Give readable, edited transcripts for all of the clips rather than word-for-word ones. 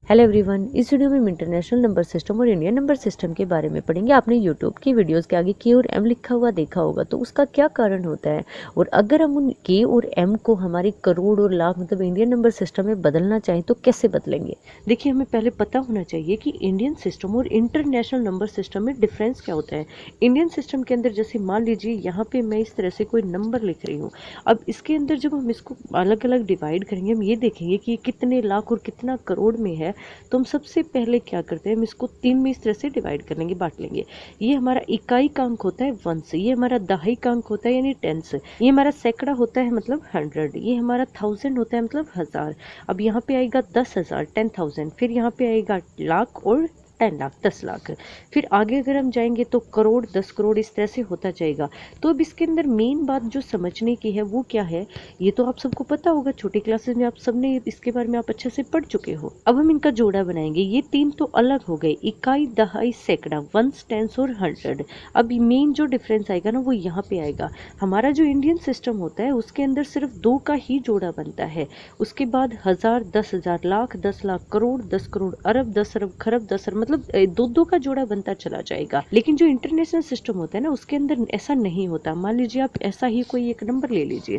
Hello everyone, इस video में हम इंटरनेशनल नंबर सिस्टम और इंडियन नंबर सिस्टम के बारे में पढ़ेंगे। आपने यूट्यूब की वीडियोस के आगे के और एम लिखा हुआ देखा होगा, तो उसका क्या कारण होता है और अगर हम उन के और एम को हमारे करोड़ और लाख मतलब इंडियन नंबर सिस्टम में बदलना चाहें तो कैसे बदलेंगे। देखिए, हमें पहले पता होना चाहिए कि इंडियन सिस्टम और इंटरनेशनल नंबर सिस्टम में डिफरेंस क्या होता है। इंडियन सिस्टम के अंदर जैसे मान लीजिए यहाँ पे मैं इस तरह से कोई नंबर लिख रही हूँ। अब इसके अंदर जब हम इसको अलग अलग डिवाइड करेंगे, हम ये देखेंगे कि कितने लाख और कितना करोड़ में है। तो हम सबसे पहले क्या करते हैं, हम इसको 3 में इस तरह से डिवाइड कर लेंगे, बांट लेंगे। ये हमारा इकाई का अंक होता है 1, ये हमारा दहाई का अंक होता है यानी 10, ये हमारा सैकड़ा होता है मतलब 100, ये हमारा 1000 होता है मतलब 1000। अब यहाँ पे आएगा 10,000 10,000, फिर यहाँ पे आएगा लाख और 10 लाख 10 लाख। फिर आगे अगर हम जाएंगे तो करोड़ 10 करोड़ इस तरह से होता जाएगा। तो अब इसके अंदर मेन बात जो समझने की है वो क्या है, ये तो आप सबको पता होगा, छोटी क्लासेस में आप सबने इसके बारे में आप अच्छे से पढ़ चुके हो। अब हम इनका जोड़ा बनाएंगे। ये 3 तो अलग हो गए, इकाई दहाई सैकड़ा 1 10 और 100। अब मेन जो डिफरेंस आएगा ना वो यहाँ पे आएगा। हमारा जो इंडियन सिस्टम होता है उसके अंदर सिर्फ 2 का ही जोड़ा बनता है। उसके बाद 1000 10,000 लाख 10 लाख करोड़ 10 करोड़ अरब 10 अरब खरब 10 अरब, मतलब 2 का जोड़ा बनता चला जाएगा। लेकिन जो इंटरनेशनल सिस्टम होता है ना उसके अंदर ऐसा नहीं होता। मान लीजिए आप ऐसा ही कोई एक नंबर ले लीजिए।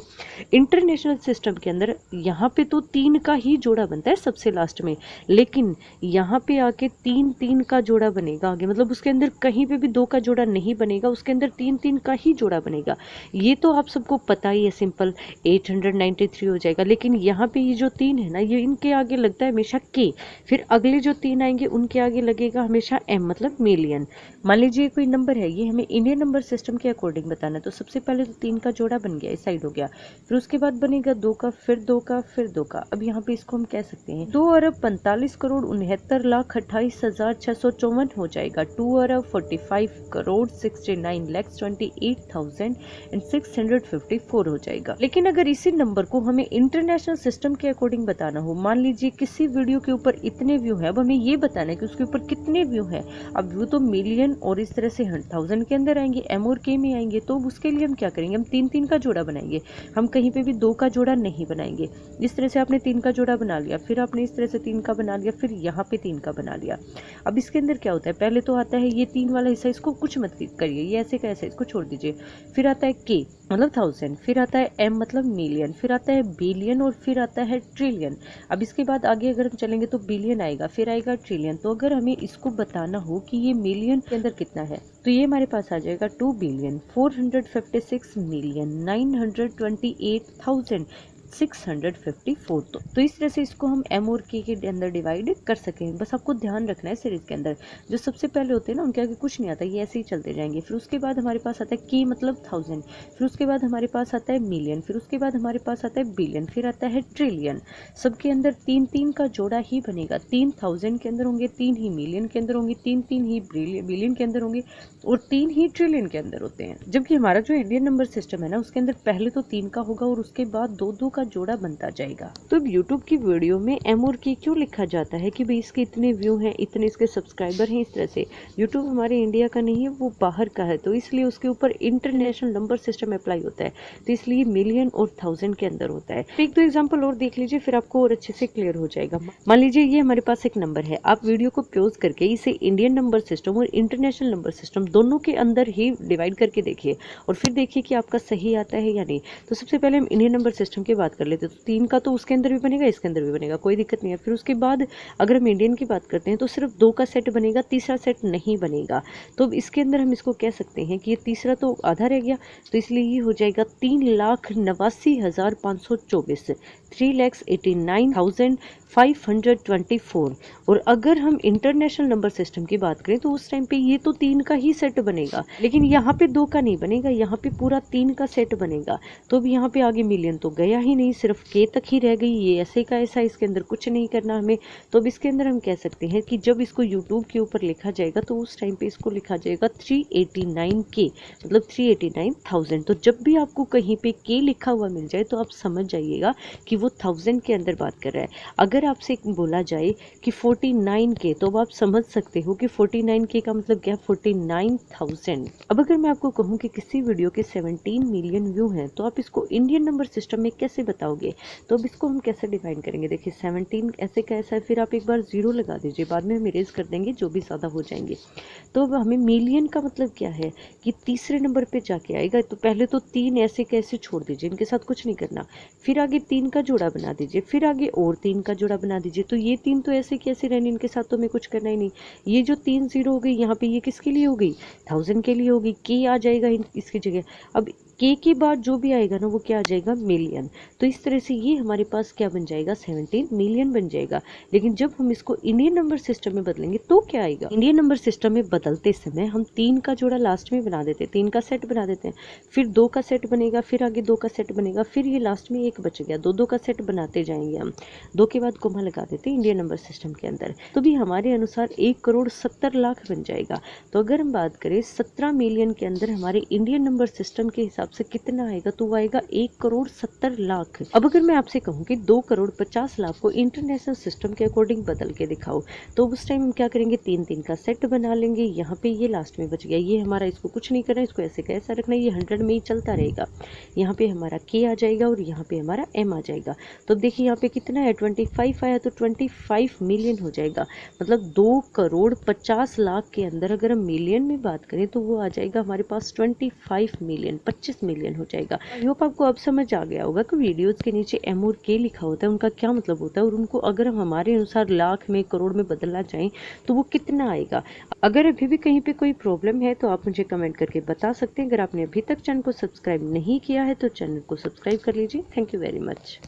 इंटरनेशनल सिस्टम के अंदर यहाँ पे तो 3 का ही जोड़ा बनता है सबसे लास्ट में, लेकिन यहाँ पे आके 3 का जोड़ा बनेगा आगे, मतलब उसके अंदर कहीं पे भी 2 का जोड़ा नहीं बनेगा, उसके अंदर 3 का ही जोड़ा बनेगा। ये तो आप सबको पता ही है, सिंपल 893 हो जाएगा। लेकिन यहाँ पे ये जो 3 है ना, ये इनके आगे लगता है हमेशा के, फिर अगले जो 3 आएंगे उनके आगे लगेगा हमेशा एम मतलब मिलियन। मान लीजिए कोई नंबर है, ये हमें इंडियन नंबर सिस्टम के अकॉर्डिंग बताना है। तो सबसे पहले तो 3 का जोड़ा बन गया, इस साइड हो गया, फिर उसके बाद बनेगा 2 का, फिर 2 का, फिर 2 का। अब यहाँ पे इसको हम कह सकते हैं 2 अरब 45 करोड़ 69 लाख 28,654 हो जाएगा। 2 अरब 45 करोड़ 69 लाख 28,654 हो जाएगा। लेकिन अगर इसी नंबर को हमें इंटरनेशनल सिस्टम के अकॉर्डिंग बताना हो, मान लीजिए किसी वीडियो के ऊपर इतने व्यू है, अब हमें ये बताना है कि उसके ऊपर कितने व्यू है। अब व्यू तो मिलियन और इस तरह से 1000 के अंदर आएंगे, एम और के में आएंगे। तो उसके लिए हम क्या करेंगे, हम 3 का जोड़ा बनाएंगे। हम कहीं पे भी 2 का जोड़ा नहीं बनाएंगे। इस तरह से आपने 3 का जोड़ा बना लिया, फिर आपने इस तरह से 3 का बना लिया, फिर यहाँ पे 3 का बना लिया। अब इसके अंदर क्या होता है, पहले तो आता है ये 3 वाला हिस्सा, इसको कुछ मत करिए, ये ऐसे का ऐसे, इसको छोड़ दीजिए। फिर आता है के मतलब 1000, फिर आता है एम मतलब मिलियन, फिर आता है बिलियन और फिर आता है ट्रिलियन। अब इसके बाद आगे अगर हम चलेंगे तो बिलियन आएगा, फिर आएगा ट्रिलियन। तो अगर हमें इसको बताना हो कि ये मिलियन के अंदर कितना है, तो ये हमारे पास आ जाएगा 2 बिलियन 456 मिलियन 928,654। तो इस तरह से इसको हम एम और के अंदर डिवाइड कर सकें। बस आपको ध्यान रखना है सीरीज के अंदर जो सबसे पहले होते हैं ना उनके आगे कुछ नहीं आता, ये ऐसे ही चलते जाएंगे। फिर उसके बाद हमारे पास आता है के मतलब 1000, फिर उसके बाद हमारे पास आता है मिलियन, फिर उसके बाद हमारे पास आता है बिलियन, फिर आता है ट्रिलियन। सबके अंदर 3 का जोड़ा ही बनेगा। 3,000 के अंदर होंगे, 3 ही मिलियन के अंदर होंगे, 3 ही बिलियन के अंदर होंगे और 3 ही ट्रिलियन के अंदर होते हैं। जबकि हमारा जो इंडियन नंबर सिस्टम है ना उसके अंदर पहले तो 3 का होगा और उसके बाद 2 का जोड़ा बनता जाएगा। तो अब यूट्यूब की वीडियो में एम और के क्यों लिखा जाता है कि भाई इसके इतने व्यू हैं, इतने इसके सब्सक्राइबर हैं, इस तरह से। यूट्यूब हमारे इंडिया का नहीं है, वो बाहर का है, तो इसलिए उसके ऊपर इंटरनेशनल नंबर सिस्टम अप्लाई होता है, तो इसलिए मिलियन और 1000 के अंदर होता है। एक दो एग्जाम्पल और देख लीजिए, फिर आपको और अच्छे से क्लियर हो जाएगा। मान लीजिए ये हमारे पास एक नंबर है, आप वीडियो को पॉज करके इसे इंडियन नंबर सिस्टम और इंटरनेशनल नंबर सिस्टम दोनों के अंदर ही डिवाइड करके देखिए और फिर देखिए कि आपका सही आता है या नहीं। तो सबसे पहले हम इंडियन नंबर सिस्टम की बात कर लेते हैं। तो 3 का तो उसके अंदर भी बनेगा, इसके अंदर भी बनेगा, कोई दिक्कत नहीं है। फिर उसके बाद अगर हम इंडियन की बात करते हैं तो सिर्फ 2 का सेट बनेगा, तीसरा सेट नहीं बनेगा। तो इसके अंदर हम इसको कह सकते हैं कि ये तीसरा तो आधा रह गया, तो इसलिए ये हो जाएगा 3,89,524 3,89,524। और अगर हम इंटरनेशनल नंबर सिस्टम की बात करें तो उस टाइम पे ये तो 3 का ही सेट बनेगा, लेकिन यहाँ पे 2 का नहीं बनेगा, यहाँ पे पूरा 3 का सेट बनेगा। तो अब यहाँ पे आगे मिलियन तो गया ही नहीं, सिर्फ के तक ही रह गई, ये ऐसे का ऐसा, इसके अंदर कुछ नहीं करना हमें। तो अब इसके अंदर हम कह सकते हैं कि जब इसको यूट्यूब के ऊपर लिखा जाएगा तो उस टाइम पे इसको लिखा जाएगा 389 के मतलब 389,000। तो जब भी आपको कहीं पे के लिखा हुआ मिल जाए तो आप समझ जाइएगा कि वो 1000 के अंदर बात कर रहा है। अगर आपसे बोला जाए कि 49 के, तो अब आप समझ सकते हो कि 49 के का मतलब क्या, 49,000। अब अगर मैं आपको कहूँ कि किसी वीडियो के 17 मिलियन व्यू हैं, तो आप इसको इंडियन नंबर सिस्टम में कैसे बताओगे। तो अब इसको हम कैसे डिफाइन करेंगे, देखिए 17 ऐसे कैसा है, फिर आप एक बार 0 लगा दीजिए, बाद में हम इरेज कर देंगे जो भी ज़्यादा हो जाएंगे। तो अब हमें मिलियन का मतलब क्या है कि तीसरे नंबर पे जाके आएगा। तो पहले तो 3 ऐसे कैसे छोड़ दीजिए, इनके साथ कुछ नहीं करना, फिर आगे 3 का जोड़ा बना दीजिए, फिर आगे और 3 का जोड़ा बना दीजिए। तो ये 3 तो ऐसे कैसे रहने, इनके साथ तो हमें कुछ करना ही नहीं। ये जो 3 0 हो गई यहाँ पे, ये किसके लिए हो गई, 1000 के लिए होगी, के आ जाएगा इसकी जगह। अब के के बाद जो भी आएगा ना वो क्या आ जाएगा, मिलियन। तो इस तरह से ये हमारे पास क्या बन जाएगा, 17 मिलियन बन जाएगा। लेकिन जब हम इसको इंडियन नंबर सिस्टम में बदलेंगे तो क्या आएगा, इंडियन नंबर सिस्टम में बदलते समय हम 3 का जोड़ा लास्ट में बना देते हैं, 3 का सेट बना देते हैं, फिर 2 का सेट बनेगा, फिर आगे 2 का सेट बनेगा, फिर ये लास्ट में 1 बच गया, 2 का सेट बनाते जाएंगे हम, 2 के बाद कोमा लगा देते हैं इंडियन नंबर सिस्टम के अंदर। तो भी हमारे अनुसार 1,70,00,000 बन जाएगा। तो अगर हम बात करें 17 मिलियन के अंदर हमारे इंडियन नंबर सिस्टम के हिसाब से कितना आएगा, तो वो आएगा 1,70,00,000। अब अगर मैं आपसे कहूँ कि 2,50,00,000 को इंटरनेशनल सिस्टम के अकॉर्डिंग बदल के दिखाओ, तो उस टाइम हम क्या करेंगे, 3 का सेट बना लेंगे। यहाँ पे ये लास्ट में बच गया, ये हमारा, इसको कुछ नहीं करना, इसको ऐसे कैसा रखना, ये 100 में ही चलता रहेगा। यहाँ पे हमारा के आ जाएगा और यहाँ पे हमारा एम आ जाएगा। तो देखिए यहाँ पे कितना है, 25 आया, तो 25 मिलियन हो जाएगा। मतलब 2,50,00,000 के अंदर अगर हम मिलियन में बात करें तो वो आ जाएगा हमारे पास 25 मिलियन, 25 मिलियन हो जाएगा। आई होप आपको अब समझ आ गया होगा कि वीडियोस के नीचे एम और के लिखा होता है, उनका क्या मतलब होता है, और उनको अगर हम हमारे अनुसार लाख में, करोड़ में बदलना चाहें तो वो कितना आएगा। अगर अभी भी कहीं पे कोई प्रॉब्लम है तो आप मुझे कमेंट करके बता सकते हैं। अगर आपने अभी तक चैनल को सब्सक्राइब नहीं किया है तो चैनल को सब्सक्राइब कर लीजिए। Thank you very much.